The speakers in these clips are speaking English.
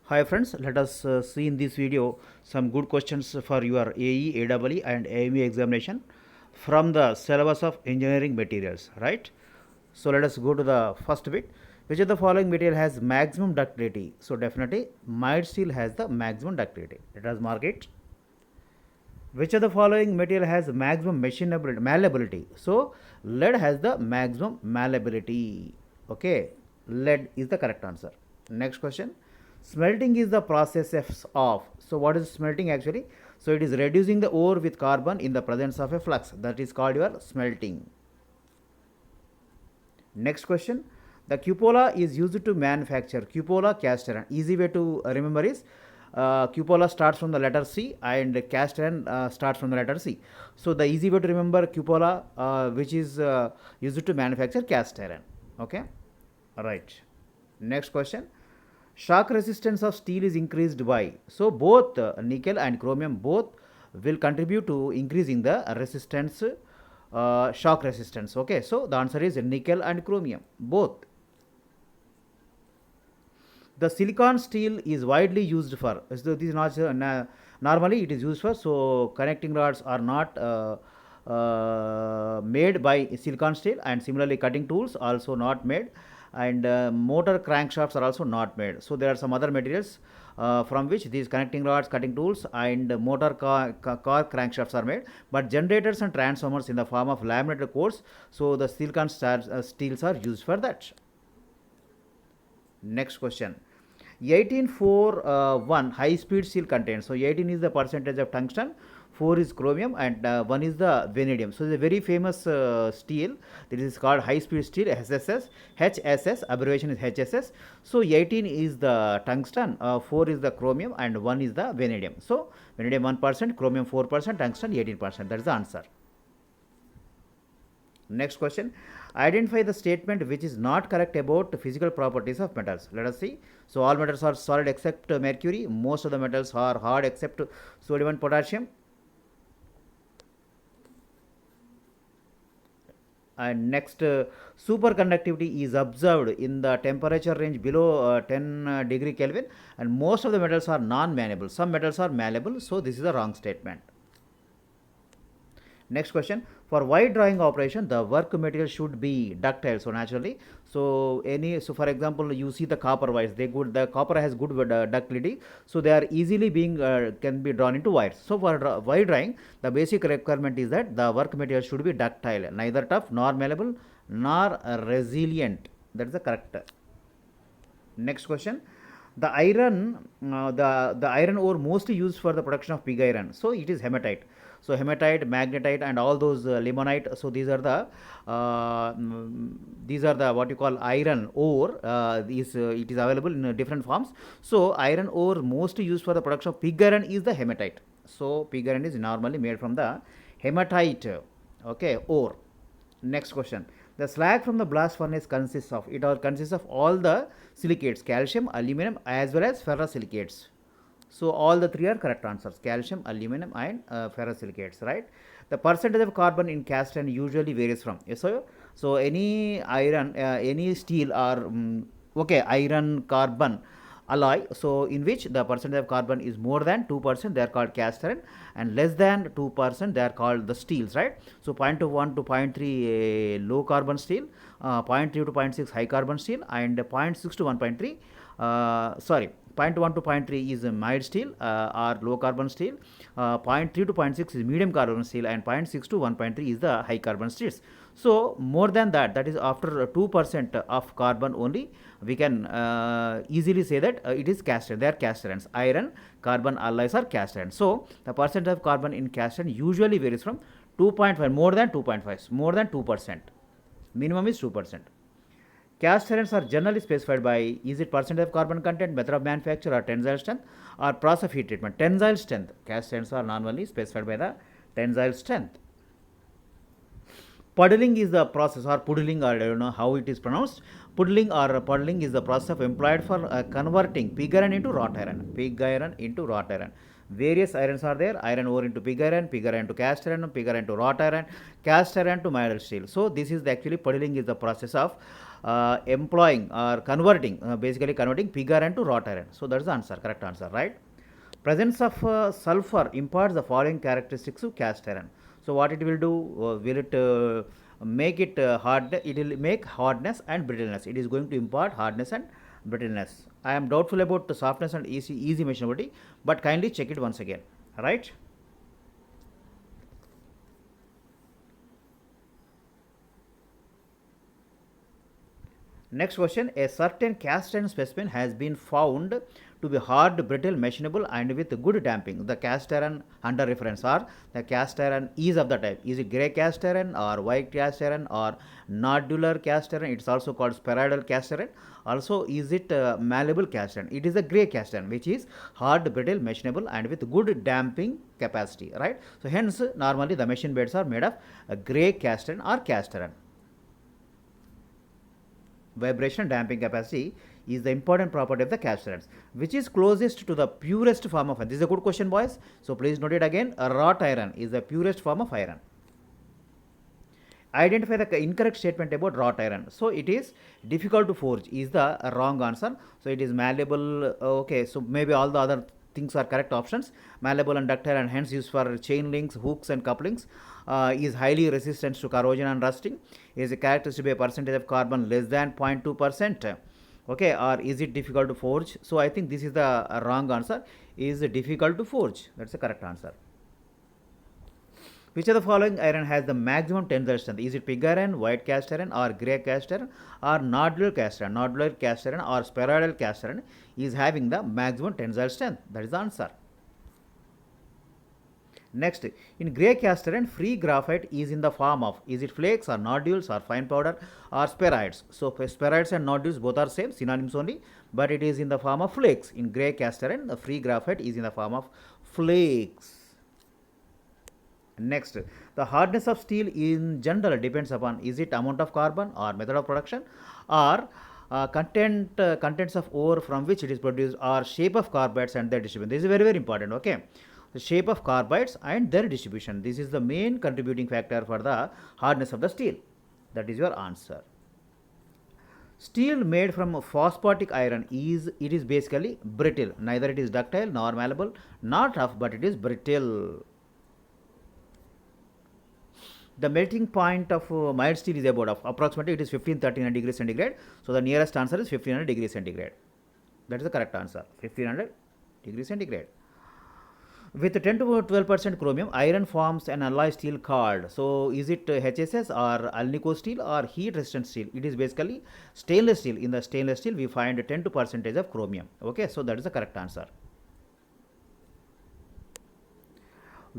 Hi friends, let us see in this video some good questions for your AE, AEE and AME examination from the syllabus of engineering materials, right? So let us go to the first bit. Which of the following material has maximum ductility? So definitely mild steel has the maximum ductility. Let us mark it. Which of the following material has maximum machinability, malleability? So lead has the maximum malleability. Okay, lead is the correct answer. Next question. Smelting is the process of. So what is smelting actually? So it is reducing the ore with carbon in the presence of a flux. That is called your smelting. Next question. The cupola is used to manufacture cupola cast iron. Easy way to remember is cupola starts from the letter C and cast iron starts from the letter C. So the easy way to remember cupola, which is used to manufacture cast iron. Okay, right. Next question. Shock resistance of steel is increased by. So both nickel and chromium both will contribute to increasing the resistance, shock resistance. Okay, so the answer is nickel and chromium both. The silicon steel is widely used for. So this is not normally it is used for. So connecting rods are not made by silicon steel, and similarly cutting tools also not made, and motor crankshafts are also not made. So there are some other materials from which these connecting rods, cutting tools and motor car crankshafts are made, but generators and transformers in the form of laminated cores, so the silicon steels are used for that. Next question. 1841 high speed steel contains. So 18 is the percentage of tungsten, 4 is chromium, and 1 is the vanadium. So it's a very famous steel. This is called high speed steel, SSS. HSS, abbreviation is HSS. So 18 is the tungsten, 4 is the chromium, and 1 is the vanadium. So vanadium 1%, chromium 4%, tungsten 18%. That is the answer. Next question. Identify the statement which is not correct about the physical properties of metals. Let us see. So all metals are solid except mercury. Most of the metals are hard except sodium and potassium. And next, superconductivity is observed in the temperature range below 10 degree Kelvin, and most of the metals are non-malleable. Some metals are malleable, so this is a wrong statement. Next question. For wire drawing operation, the work material should be ductile. So naturally, so for example, you see the copper wires. The copper has good ductility, so they are easily being can be drawn into wires. So for wire drawing, the basic requirement is that the work material should be ductile, neither tough nor malleable nor resilient. That is the correct. Next question. The iron, the iron ore mostly used for the production of pig iron. So it is hematite. So hematite, magnetite, and all those limonite. So these are the what you call iron ore. It is available in different forms. So iron ore mostly used for the production of pig iron is the hematite. So pig iron is normally made from the hematite. Okay, ore. Next question. The slag from the blast furnace consists of all the silicates, calcium, aluminum, as well as ferrosilicates. So all the three are correct answers: calcium, aluminum, and ferrosilicates. Right? The percentage of carbon in cast iron usually varies from. So any iron, any steel or iron carbon alloy, so in which the percentage of carbon is more than 2%, they are called cast iron, and less than 2%, they are called the steels, right? So 0.21 to 0.3 low carbon steel, 0.3 to 0.6 high carbon steel, and 0.6 to 1.3 0.1 to 0.3 is a mild steel or low carbon steel, 0.3 to 0.6 is medium carbon steel, and 0.6 to 1.3 is the high carbon steels. So more than that, that is after 2% of carbon only, we can easily say that it is cast iron. They are cast irons. Iron carbon alloys are cast iron. So the percentage of carbon in cast iron usually varies from 2.5, more than 2.5, more than 2%. Minimum is 2%. Cast irons are generally specified by, is it percentage of carbon content, method of manufacture, or tensile strength, or process of heat treatment. Tensile strength. Cast irons are normally specified by the tensile strength. Puddling is the process, or puddling, or I don't know how it is pronounced. Puddling is the process of employed for converting pig iron into wrought iron. Pig iron into wrought iron. Various irons are there: iron ore into pig iron to cast iron, pig iron to wrought iron, cast iron to mild steel. So this is actually puddling is the process of employing or converting, basically converting pig iron to wrought iron. So that's the answer, correct answer, right? Presence of sulfur imparts the following characteristics to cast iron. So what it will do? Will it make it hard? It will make hardness and brittleness. It is going to impart hardness and brittleness. I am doubtful about the softness and easy machinability, but kindly check it once again. Right? Next question, a certain cast iron specimen has been found to be hard, brittle, machinable and with good damping. The cast iron under reference or the cast iron is of the type. Is it grey cast iron or white cast iron or nodular cast iron? It's also called spheroidal cast iron. Also, is it malleable cast iron? It is a grey cast iron which is hard, brittle, machinable and with good damping capacity, right? So hence normally the machine beds are made of grey cast iron or cast iron. Vibration damping capacity is the important property of the cast irons, which is closest to the purest form of iron. This is a good question, boys. So please note it again. A wrought iron is the purest form of iron. Identify the incorrect statement about wrought iron. So it is difficult to forge is the wrong answer. So it is malleable. Okay, so maybe all the other things are correct options. Malleable and ductile and hence used for chain links, hooks and couplings. Is highly resistant to corrosion and rusting. Is characteristic by a percentage of carbon less than 0.2%. Okay, or is it difficult to forge? So I think this is the wrong answer. Is difficult to forge? That's the correct answer. Which of the following iron has the maximum tensile strength? Is it pig iron, white cast iron, or grey cast iron, or nodular cast iron? Nodular cast iron or spheroidal cast iron is having the maximum tensile strength. That is the answer. Next, in grey cast iron, free graphite is in the form of, is it flakes or nodules or fine powder or spheroids? So spheroids and nodules both are same, synonyms only, but it is in the form of flakes. In grey cast iron, the free graphite is in the form of flakes. Next, the hardness of steel in general depends upon, is it amount of carbon or method of production or contents of ore from which it is produced or shape of carbides and their distribution. This is very important. Okay, the shape of carbides and their distribution. This is the main contributing factor for the hardness of the steel. That is your answer. Steel made from phosphatic iron is basically brittle. Neither it is ductile nor malleable, not tough, but it is brittle. The melting point of mild steel is about approximately it is 1539 degrees centigrade. So the nearest answer is 1500 degrees centigrade. That is the correct answer. 1500 degrees centigrade. With 10 to 12% chromium, iron forms an alloy steel called. So is it HSS or Alnico steel or heat resistant steel? It is basically stainless steel. In the stainless steel, we find 10 to percentage of chromium. Okay, so that is the correct answer.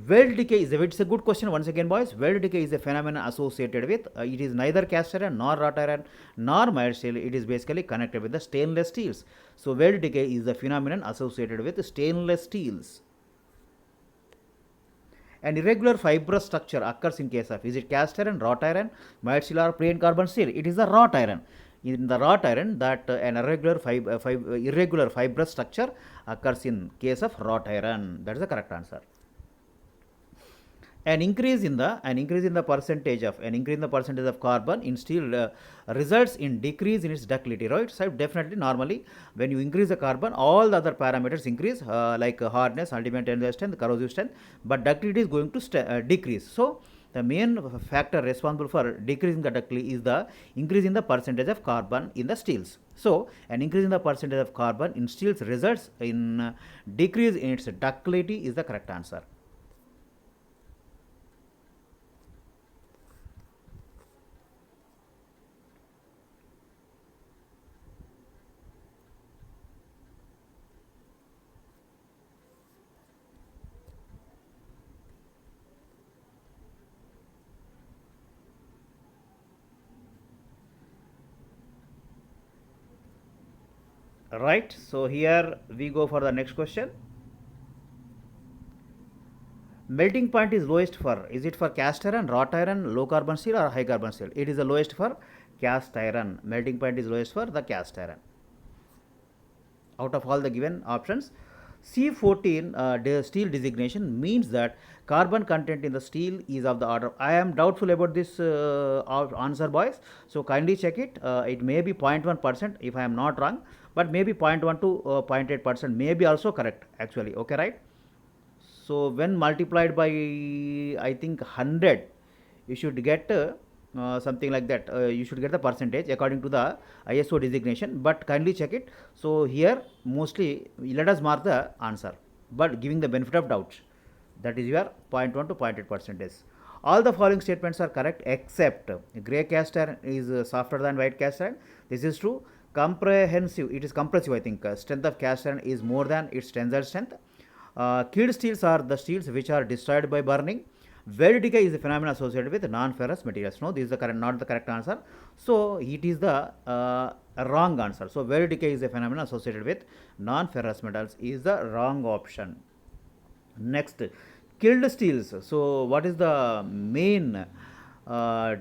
Weld decay is it's a good question once again, boys. Weld decay is a phenomenon associated with it is neither cast iron nor wrought iron nor mild steel. It is basically connected with the stainless steels. So weld decay is a phenomenon associated with stainless steels. An irregular fibrous structure occurs in case of, is it cast iron, wrought iron, mild steel or plain carbon steel? It is the wrought iron. In the wrought iron, that an irregular fibrous structure occurs in case of wrought iron. That is the correct answer. An increase in the percentage of carbon in steel results in decrease in its ductility, right? So definitely, normally when you increase the carbon, all the other parameters increase, like hardness, ultimate tensile strength, corrosive strength, but ductility is going to decrease. So the main factor responsible for decreasing the ductility is the increase in the percentage of carbon in the steels. So an increase in the percentage of carbon in steels results in decrease in its ductility is the correct answer. Right, so here we go for the next question. Melting point is lowest for, is it for cast iron, wrought iron, low carbon steel or high carbon steel? It is the lowest for cast iron. Melting point is lowest for the cast iron. Out of all the given options, C14 the steel designation means that carbon content in the steel is of the order. I am doubtful about this answer, boys. So kindly check it. It may be 0.1% if I am not wrong, but maybe 0.1 to 0.8% may be also correct actually. Okay, right? So when multiplied by I think 100, you should get something like that. You should get the percentage according to the ISO designation. But kindly check it. So here mostly let us mark the answer, but giving the benefit of doubt. That is your 0.1 to 0.8 percentage. All the following statements are correct except grey cast iron is softer than white cast iron. This is true. Comprehensive, it is compressive, I think. Strength of cast iron is more than its tensile strength. Killed steels are the steels which are destroyed by burning. Welded decay is a phenomenon associated with non-ferrous materials. No, this is the correct, not the correct answer. So it is the wrong answer. So welded decay is a phenomenon associated with non-ferrous metals is the wrong option. Next, killed steels. So what is the main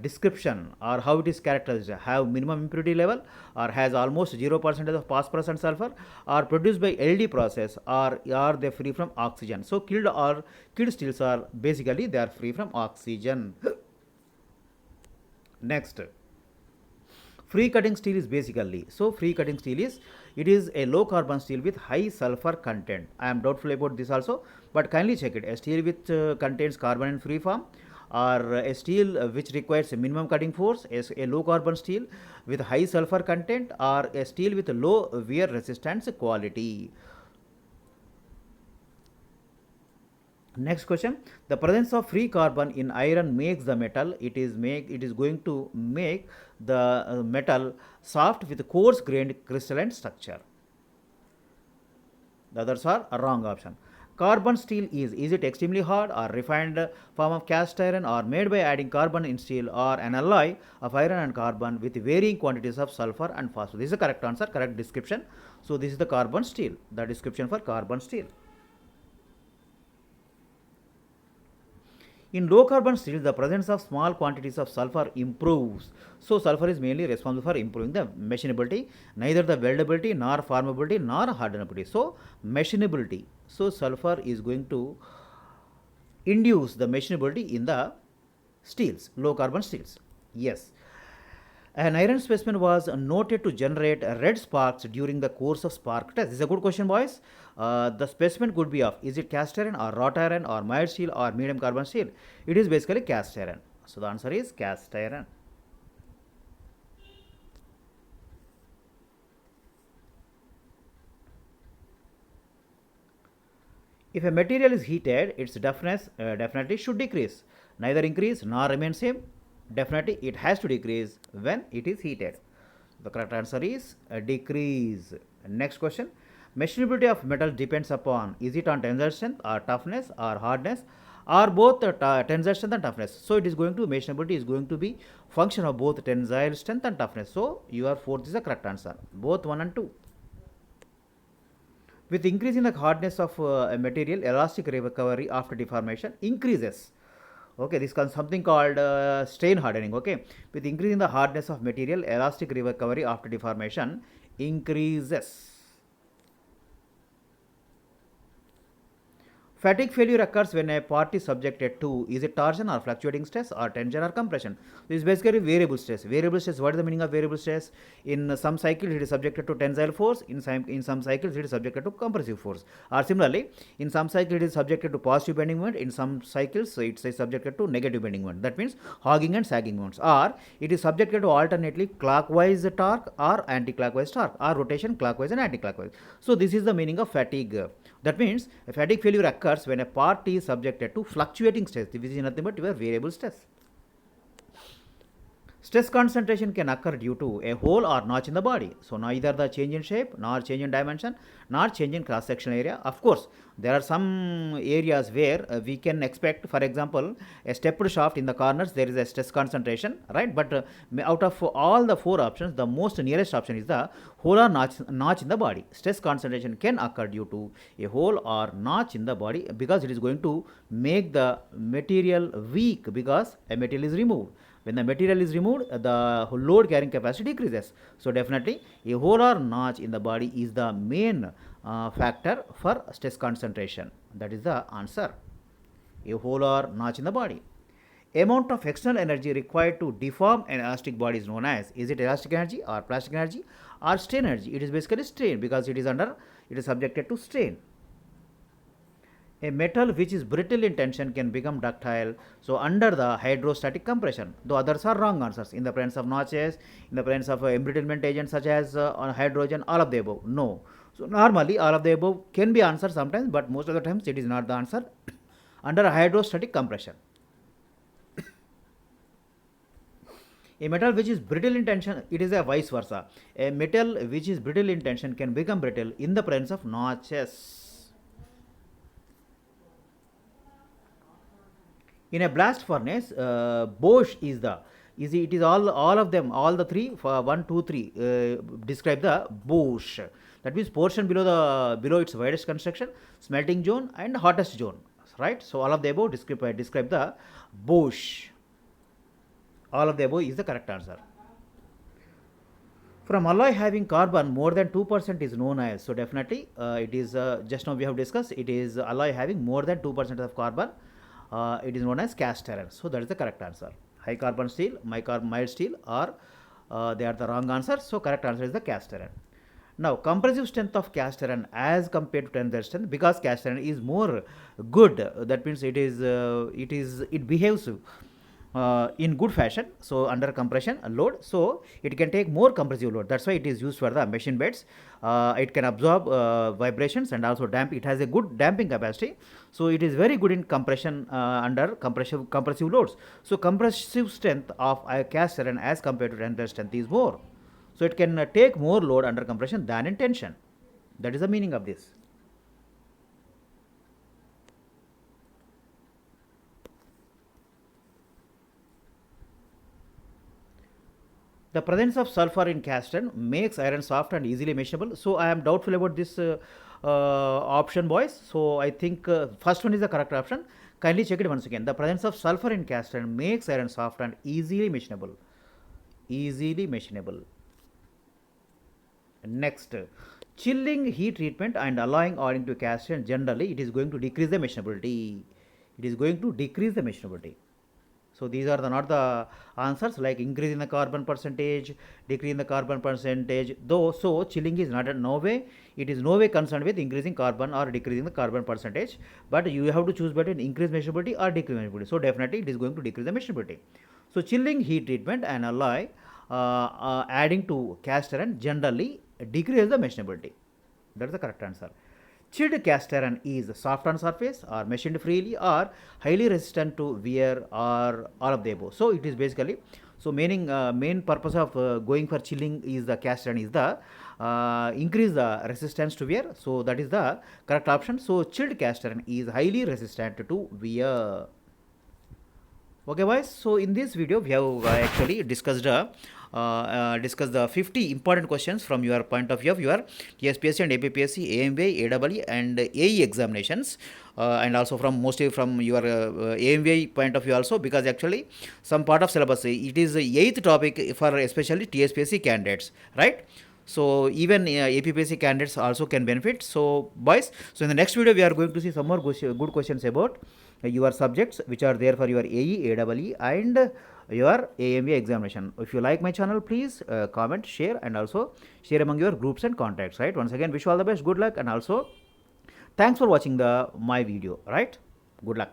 description or how it is characterized? Have minimum impurity level, or has almost 0% of phosphorus and sulfur, are produced by LD process, or are they free from oxygen? So killed steels are basically they are free from oxygen. Next, free cutting steel is basically, so free cutting steel is, it is a low carbon steel with high sulfur content. I am doubtful about this also, but kindly check it. A steel which contains carbon in free form, or a steel which requires a minimum cutting force, is a low carbon steel with high sulfur content, or a steel with low wear resistance quality. Next question, the presence of free carbon in iron makes the metal, it is going to make the metal soft with coarse grained crystalline structure. The others are a wrong option. Carbon steel is it extremely hard or refined form of cast iron, or made by adding carbon in steel, or an alloy of iron and carbon with varying quantities of sulfur and phosphorus? This is the correct answer, correct description. So this is the carbon steel, the description for carbon steel. In low carbon steel, the presence of small quantities of sulfur improves. So sulfur is mainly responsible for improving the machinability, neither the weldability nor formability nor hardenability. So machinability. So sulfur is going to induce the machinability in the steels, low carbon steels. Yes. An iron specimen was noted to generate red sparks during the course of spark test. This is a good question, boys. The specimen could be of, is it cast iron or wrought iron or mild steel or medium carbon steel? It is basically cast iron. So the answer is cast iron. If a material is heated, its toughness definitely should decrease. Neither increase nor remain same. Definitely it has to decrease when it is heated. The correct answer is decrease. Next question. Machinability of metal depends upon, is it on tensile strength or toughness or hardness, or both tensile strength and toughness? So it is going to, machinability is going to be function of both tensile strength and toughness. So your fourth is the correct answer, both 1 and 2. With increase in the hardness of a material, elastic recovery after deformation increases. Okay, this is something called strain hardening. Okay, with increasing the hardness of material, elastic recovery after deformation increases. Fatigue failure occurs when a part is subjected to, is it torsion or fluctuating stress or tension or compression? This is basically variable stress. Variable stress, what is the meaning of variable stress? In some cycles it is subjected to tensile force, in some cycles it is subjected to compressive force. Or similarly, in some cycles it is subjected to positive bending moment, in some cycles it is subjected to negative bending moment. That means hogging and sagging moments. Or it is subjected to alternately clockwise torque or anti-clockwise torque, or rotation clockwise and anti-clockwise. So this is the meaning of fatigue. That means a fatigue failure occurs when a part is subjected to fluctuating stress, which is nothing but your variable stress. Stress concentration can occur due to a hole or notch in the body. So neither the change in shape, nor change in dimension, nor change in cross-sectional area. Of course, there are some areas where we can expect, for example, a stepped shaft in the corners, there is a stress concentration, right? But out of all the 4 options, the most nearest option is the hole or notch in the body. Stress concentration can occur due to a hole or notch in the body, because it is going to make the material weak, because a material is removed. When the material is removed, the load carrying capacity decreases. So definitely a hole or notch in the body is the main factor for stress concentration. That is the answer. A hole or notch in the body. Amount of external energy required to deform an elastic body is known as, is it elastic energy or plastic energy or strain energy? It is basically strain, because it is subjected to strain. A metal which is brittle in tension can become ductile, so under the hydrostatic compression. The others are wrong answers. In the presence of notches, in the presence of embrittlement agents such as hydrogen, all of the above. No. So normally all of the above can be answered sometimes, but most of the times it is not the answer under hydrostatic compression. A metal which is brittle in tension, it is a vice versa. A metal which is brittle in tension can become brittle in the presence of notches. In a blast furnace, Bosch is the, it is all of them, all the three, 1, 2, 3 describe the Bosch. That means portion below its widest construction, smelting zone and hottest zone, right? So all of the above describe the Bosch. All of the above is the correct answer. From alloy having carbon more than 2% is known as, so definitely it is just now we have discussed, it is alloy having more than 2% of carbon, it is known as cast iron. So that is the correct answer. High carbon steel, mild steel, or they are the wrong answer. So correct answer is the cast iron. Now compressive strength of cast iron as compared to tensile strength, because cast iron is more good, that means it behaves in good fashion, so under compression load, so it can take more compressive load. That's why it is used for the machine beds. It can absorb vibrations and also it has a good damping capacity, so it is very good in compression under compressive loads. So compressive strength of a cast iron as compared to tensile strength is more, so it can take more load under compression than in tension. That is the meaning of this. The presence of sulfur in cast iron makes iron soft and easily meshable. So I am doubtful about this option, boys. So I think first one is the correct option. Kindly check it once again. The presence of sulfur in cast iron makes iron soft and easily machinable. Easily machinable. Next, chilling heat treatment and alloying oil into cast iron, generally it is going to decrease the machinability. It is going to decrease the machinability. So these are not the answers, like increasing the carbon percentage, decreasing the carbon percentage. Though, so chilling is not no way. It is no way concerned with increasing carbon or decreasing the carbon percentage. But you have to choose between increase measurability or decrease measurability. So definitely it is going to decrease the measurability. So chilling heat treatment and alloy adding to cast iron generally decrease the machinability. That is the correct answer. Chilled cast iron is soft on surface or machined freely or highly resistant to wear or all of the above. So it is basically, so main purpose of going for chilling is the cast iron is the increase the resistance to wear. So that is the correct option. So chilled cast iron is highly resistant to wear. Okay, boys. So in this video we have actually discussed the 50 important questions from your point of view of your TSPSC and APPSC, AMVI, AEE and AE examinations, and also mostly from your AMVI point of view also, because actually some part of syllabus, it is the 8th topic for especially TSPSC candidates, right? So even APPSC candidates also can benefit. So boys, so in the next video we are going to see some more good questions about your subjects which are there for your AE, AEE and your AMVI examination. If you like my channel, please comment, share and also share among your groups and contacts, right? Once again, wish you all the best, good luck, and also thanks for watching my video, right? Good luck.